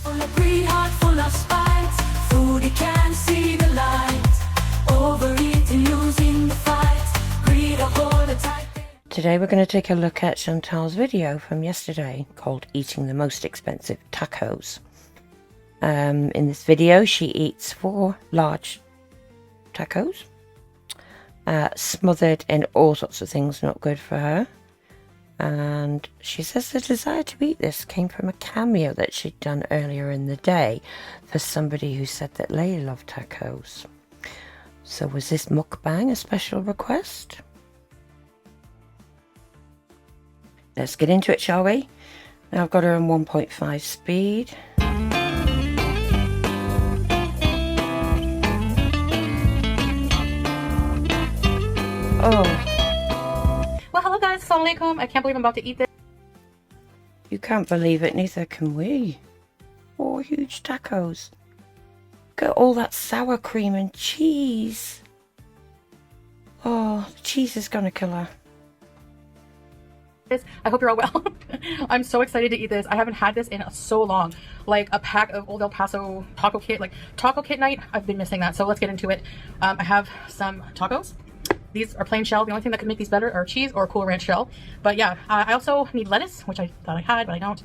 Full of greed, heart full of spite. Foodie can't see the light. Overeating, losing the fight. Greed, a hold the tight. Today we're going to take a look at Chantal's video from yesterday called Eating the Most Expensive Tacos. In this video she eats 4 large tacos, smothered in all sorts of things not good for her. And she says the desire to eat this came from a cameo that she'd done earlier in the day for somebody who said that they loved tacos. So was this mukbang a special request? Let's get into it, shall we? Now I've got her on 1.5 speed. Oh. Well, hello guys, assalamu alaikum. I can't believe I'm about to eat this. You can't believe it, neither can we. 4 huge tacos. Look at all that sour cream and cheese. Oh, the cheese is gonna kill her. I hope you're all well. I'm so excited to eat this. I haven't had this in so long. Like a pack of Old El Paso taco kit, like taco kit night. I've been missing that, so let's get into it. I have some tacos. These are plain shell. The only thing that could make these better are cheese or Cool Ranch shell. But yeah, I also need lettuce, which I thought I had, but I don't,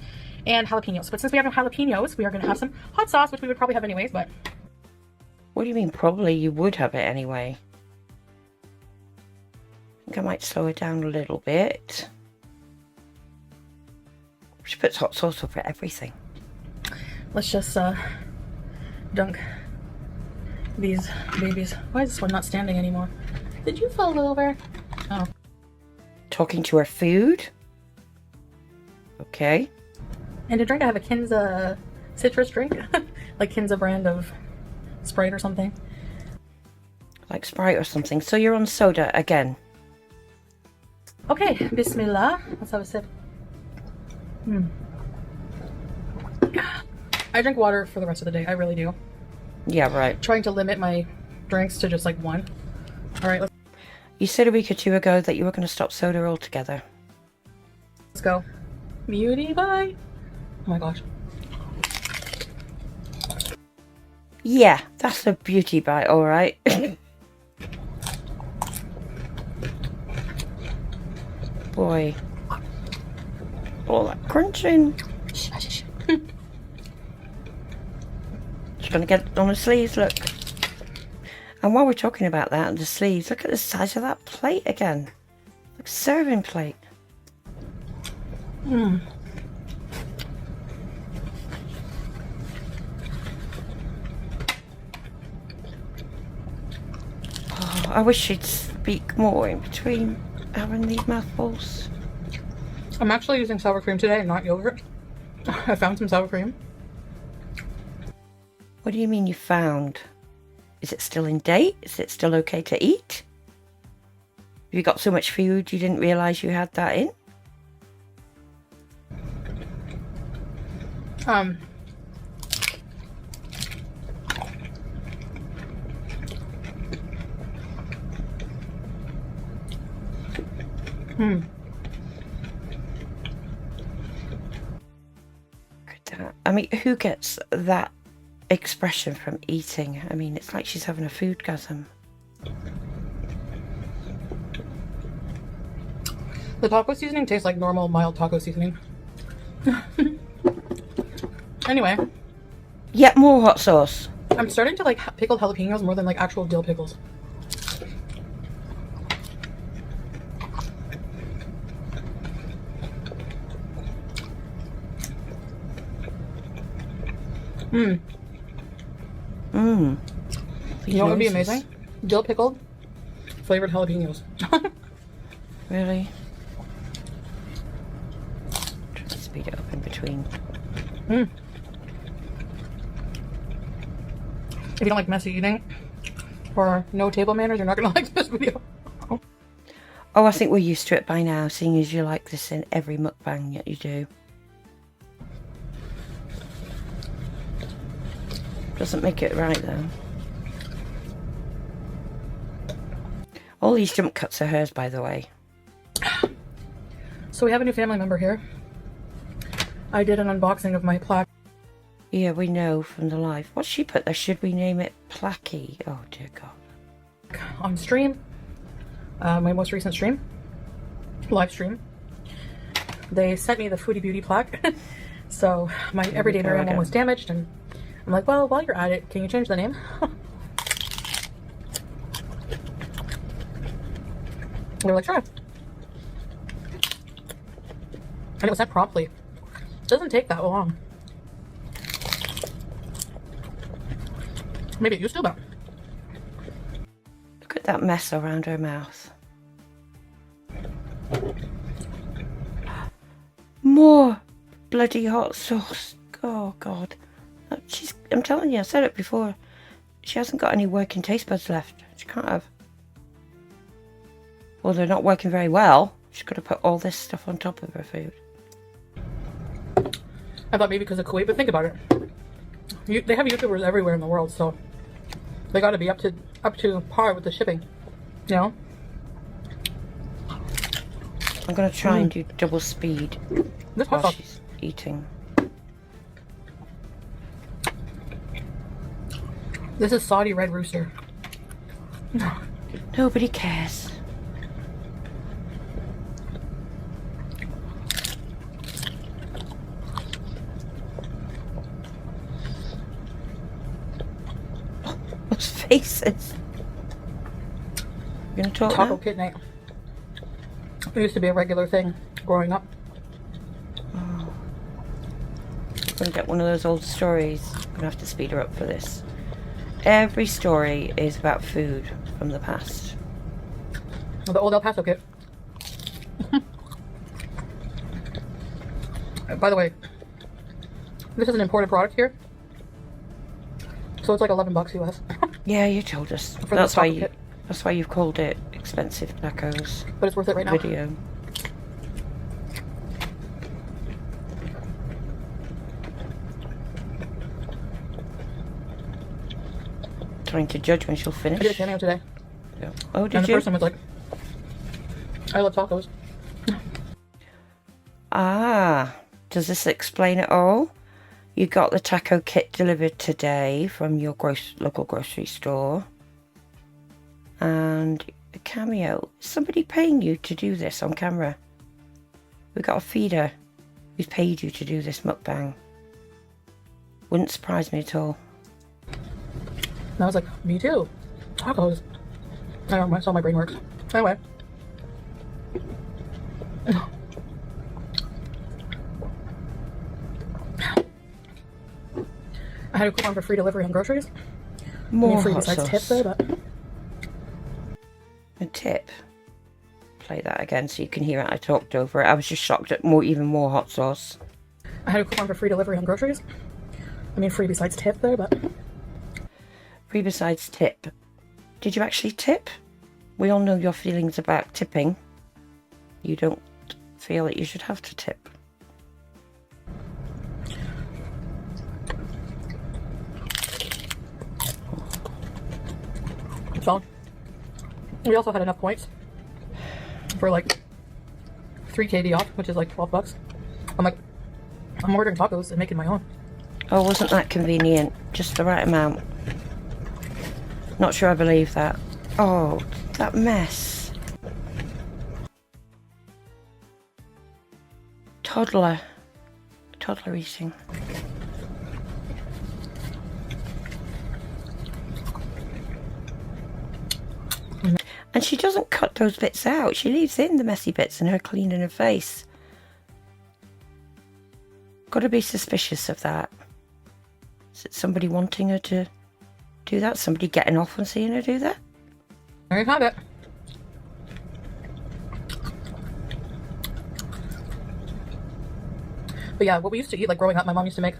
and jalapenos. But since we have no jalapenos, we are going to have some hot sauce, which we would probably have anyways, but... What do you mean probably? You would have it anyway. I think I might slow it down a little bit. She puts hot sauce over everything. Let's just dunk these babies. Why is this one not standing anymore? Did you fall over? Oh. Talking to her food. Okay. And to drink, I have a Kinza citrus drink. Like Kinza brand of Sprite or something. Like Sprite or something. So you're on soda again. Okay, bismillah. Let's have a sip. I drink water for the rest of the day. I really do. Yeah, right. Trying to limit my drinks to just like 1. All right, You said a week or 2 ago that you were going to stop soda altogether. let's go. Beauty, bye. Oh my gosh. Yeah, that's a beauty bite, alright. Boy. All that crunching. She's going to get on the sleeves, look. And while we're talking about that, the sleeves, look at the size of that plate again. Like a serving plate. Oh, I wish she'd speak more in between having these mouthfuls. I'm actually using sour cream today, not yogurt. I found some sour cream. What do you mean you found? Is it still in date? Is it still okay to eat? Have you got so much food you didn't realise you had that in? I mean, who gets that expression from eating? I mean, it's like she's having a foodgasm. The taco seasoning tastes like normal mild taco seasoning. Anyway. Yet more hot sauce. I'm starting to like pickled jalapenos more than like actual dill pickles. You know what would be amazing? Dill pickled flavored jalapenos. Really? Try to speed it up in between. If you don't like messy eating or no table manners, you're not gonna like this video. Oh, I think we're used to it by now, seeing as you like this in every mukbang that you do. Doesn't make it right though. All these jump cuts are hers, by the way. So we have a new family member here. I did an unboxing of my plaque. Yeah, we know from the live. What's she put there? Should we name it Placky? Oh dear God. On stream, my most recent stream, live stream, they sent me the Foodie Beauty plaque. So my everyday Miriam one was damaged, and I'm like, well, while you're at it, can you change the name? They were like, sure. And it was sent promptly. It doesn't take that long. Maybe it used to, but look at that mess around her mouth. More bloody hot sauce. Oh God. I'm telling you, I said it before. She hasn't got any working taste buds left. She can't have. Well, they're not working very well. She's got to put all this stuff on top of her food. I thought maybe because of Kuwait, but think about it. They have YouTubers everywhere in the world, so they got to be up to par with the shipping, you know. I'm gonna try and do double speed while she's eating. This is Saudi Red Rooster. Nobody cares. Those faces. You gonna talk Taco now? Kit Night. It used to be a regular thing growing up. I'm gonna get one of those old stories. I'm gonna have to speed her up for this. Every story is about food from the past. The old El Paso kit. By the way, this is an imported product here, so it's like $11 US. Yeah, you told us. For That's the why taco you. kit. That's why you've called it expensive tacos But it's worth it right now. video. Trying to judge when she'll finish. I did a cameo today, Yeah. Oh, and did the you? person was like, "I love tacos." Ah, does this explain it all? You got the taco kit delivered today from your local grocery store. And a cameo. Is somebody paying you to do this on camera? We got a feeder who's paid you to do this mukbang. Wouldn't surprise me at all. And I was like, "Me too, tacos." I don't know, that's how my brain works. Anyway. I had a coupon for free delivery on groceries. More free hot besides sauce. tips there, but A tip. Play that again so you can hear it. I talked over it. I was just shocked at even more hot sauce. I had a coupon for free delivery on groceries. I mean, free besides tip there, but Free besides tip. Did you actually tip? We all know your feelings about tipping. You don't feel that you should have to tip. so we also had enough points for like 3 KD off, which is like $12. I'm like, I'm ordering tacos and making my own. Oh, wasn't that convenient? Just the right amount. Not sure I believe that. Oh, that mess. Toddler eating. And she doesn't cut those bits out. She leaves in the messy bits and her cleaning her face. Got to be suspicious of that. Is it somebody wanting her to do that? Somebody getting off and seeing her do that? There you have it. But yeah, what we used to eat, like growing up, my mom used to make.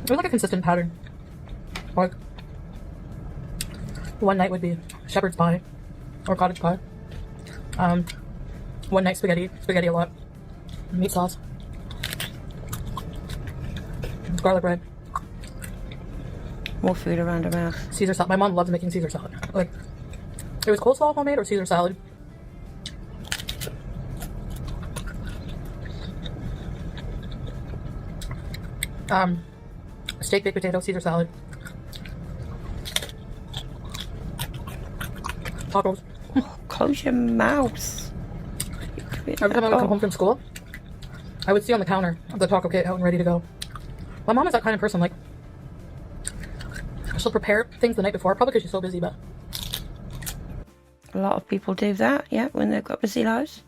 It was like a consistent pattern. Like, one night would be shepherd's pie or cottage pie. One night spaghetti a lot, meat sauce, garlic bread, More food around her mouth. Caesar salad. My mom loves making Caesar salad. Like, it was coleslaw homemade or Caesar salad. Steak, baked potato, Caesar salad, tacos. Close your mouth. Every time I would come home from school, I would see on the counter the taco kit out and ready to go. My mom is that kind of person, like, she'll prepare things the night before, probably because she's so busy, but A lot of people do that, yeah, when they've got busy lives.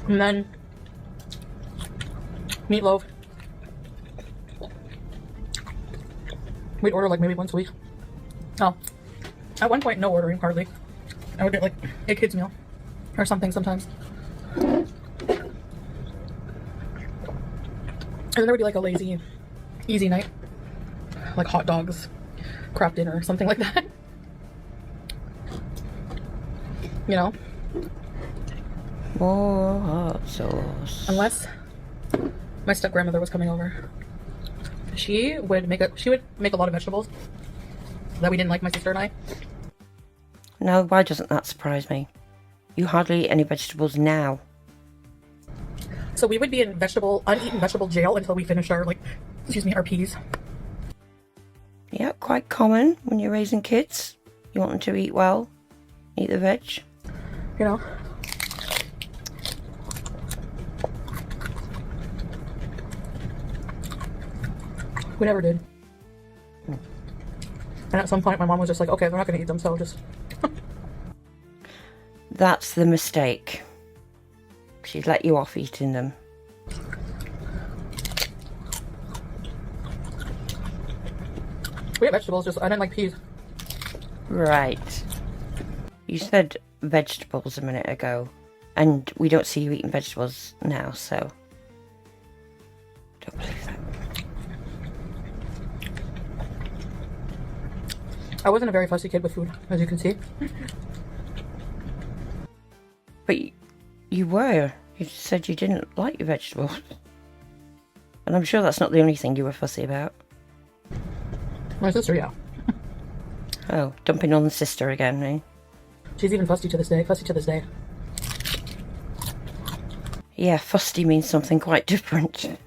and then meatloaf. We'd order like maybe once a week. Oh, at one point, no ordering hardly. I would get like a kid's meal or something sometimes. And then there would be like a lazy, easy night, like hot dogs, crap dinner, or something like that. You know? More hot sauce. Unless my step grandmother was coming over, she would make a lot of vegetables that we didn't like, my sister and I. Now, why doesn't that surprise me? You hardly eat any vegetables now. So we would be in uneaten vegetable jail until we finished our our peas. Yeah, quite common when you're raising kids. You want them to eat well, eat the veg. You know. We never did. And at some point my mom was just like, okay, they're not going to eat them, so just... That's the mistake. She'd let you off eating them. We have vegetables, just I didn't like peas. Right. You said vegetables a minute ago, and we don't see you eating vegetables now, so... Don't believe that. I wasn't a very fussy kid with food, as you can see. But you were. You said you didn't like your vegetables. And I'm sure that's not the only thing you were fussy about. My sister, yeah. Oh, dumping on the sister again, eh? She's even fussy to this day. Yeah, fusty means something quite different.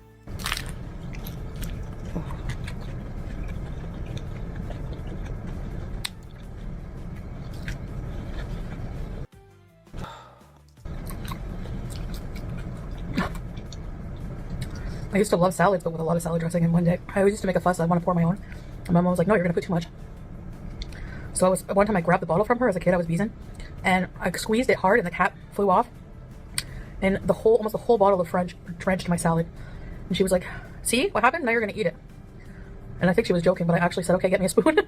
I used to love salads, but with a lot of salad dressing. And one day, I always used to make a fuss. I want to pour my own. And my mom was like, "No, you're gonna put too much." So one time I grabbed the bottle from her as a kid. I was beezing, and I squeezed it hard, and the cap flew off, and almost the whole bottle of French drenched my salad. And she was like, "See what happened? Now you're gonna eat it." And I think she was joking, but I actually said, "Okay, get me a spoon."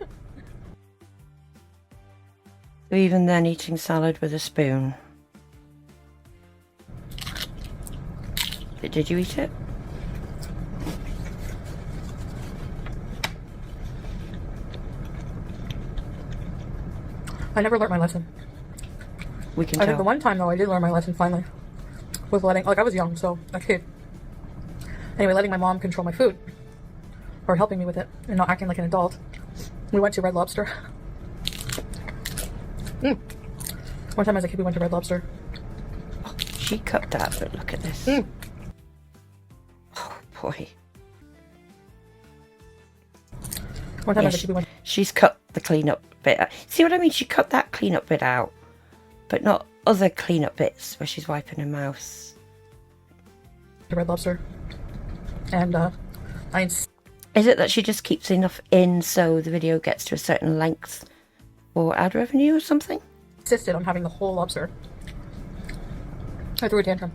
Even then, eating salad with a spoon. Did you eat it? I never learned my lesson. We can I think tell. the one time though I did learn my lesson finally, with letting, I was young, so a kid. Anyway, letting my mom control my food, or helping me with it, and not acting like an adult. We went to Red Lobster. One time as a kid we went to Red Lobster. Oh, she cut that, but look at this. Oh boy. One time Yeah, as a kid we went. She's cut the clean-up bit out. See what I mean? She cut that clean-up bit out, but not other clean-up bits where she's wiping her mouth. To Red Lobster, and Is it that she just keeps enough in so the video gets to a certain length for ad revenue or something? insisted on having the whole lobster. I threw a tantrum.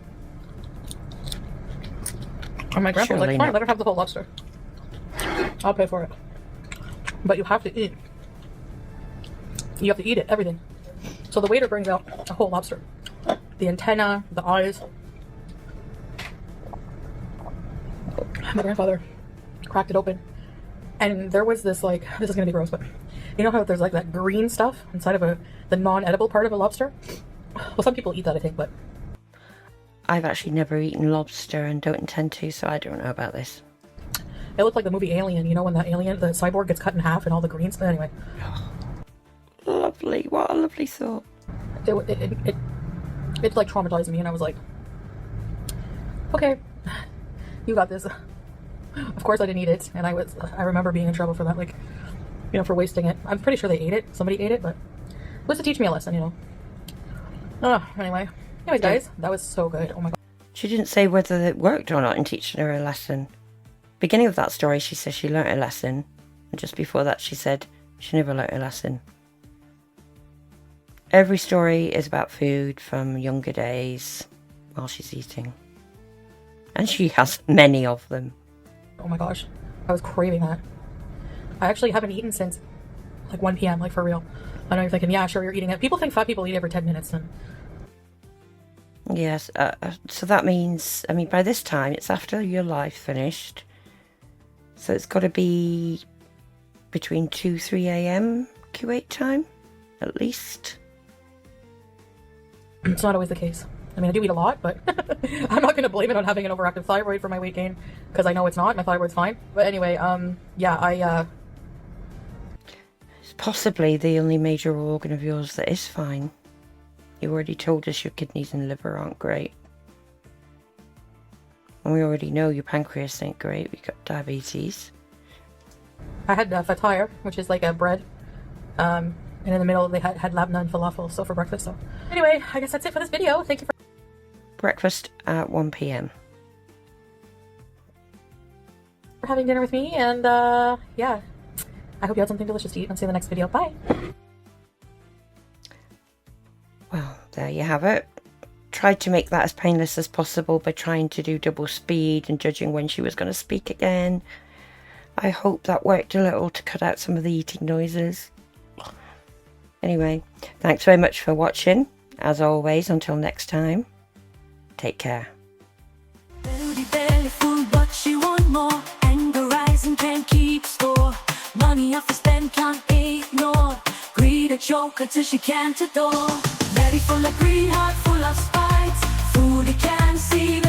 And my grandpa was like, Surely "Fine, not. let her have the whole lobster. I'll pay for it. But you have to eat. You have to eat it, everything." So the waiter brings out a whole lobster. The antenna, the eyes. My grandfather cracked it open. And there was this, like, this is going to be gross, but you know how there's like that green stuff inside of the non-edible part of a lobster? Well, some people eat that, I think, but... I've actually never eaten lobster and don't intend to, so I don't know about this. It looked like the movie Alien, you know, when the cyborg gets cut in half and all the greens. But anyway, Lovely. What a lovely thought. it like traumatized me, and I was like, Okay, you got this. Of course I didn't eat it, and I remember being in trouble for that, like, you know, for wasting it. I'm pretty sure they ate it. Somebody ate it, but it was to teach me a lesson, you know. Anyways, guys, that was so good. Oh my god. She didn't say whether it worked or not in teaching her a lesson. Beginning of that story, she says she learnt a lesson, and just before that she said she never learnt a lesson. Every story is about food from younger days while she's eating. And she has many of them. Oh my gosh, I was craving that. I actually haven't eaten since like 1 p.m, like for real. I know you're thinking, yeah, sure, you're eating it. People think fat people eat every 10 minutes. And yes, so that means, I mean, by this time, it's after your life finished. So it's got to be between 2-3 a.m. Kuwait time, at least. It's not always the case. I mean, I do eat a lot, but I'm not going to blame it on having an overactive thyroid for my weight gain, because I know it's not. My thyroid's fine. But anyway, yeah, It's possibly the only major organ of yours that is fine. You already told us your kidneys and liver aren't great. And we already know your pancreas ain't great. We've got diabetes. I had fatire, which is like a bread. And in the middle, they had labna and falafel, so for breakfast. So anyway, I guess that's it for this video. Thank you for Breakfast at 1 p.m. having dinner with me, and yeah, I hope you had something delicious to eat. I'll see you in the next video. Bye. Well, there you have it. Tried to make that as painless as possible by trying to do double speed and judging when she was going to speak again. I hope that worked a little to cut out some of the eating noises. Anyway, thanks very much for watching. As always, until next time, take care. Belly, belly full, but she want more. Anger rising, can't keep score. Money off the spend, can't ignore. Greed a joker till she can't adore. Belly full of greed, heart full of spite. Foodie can see the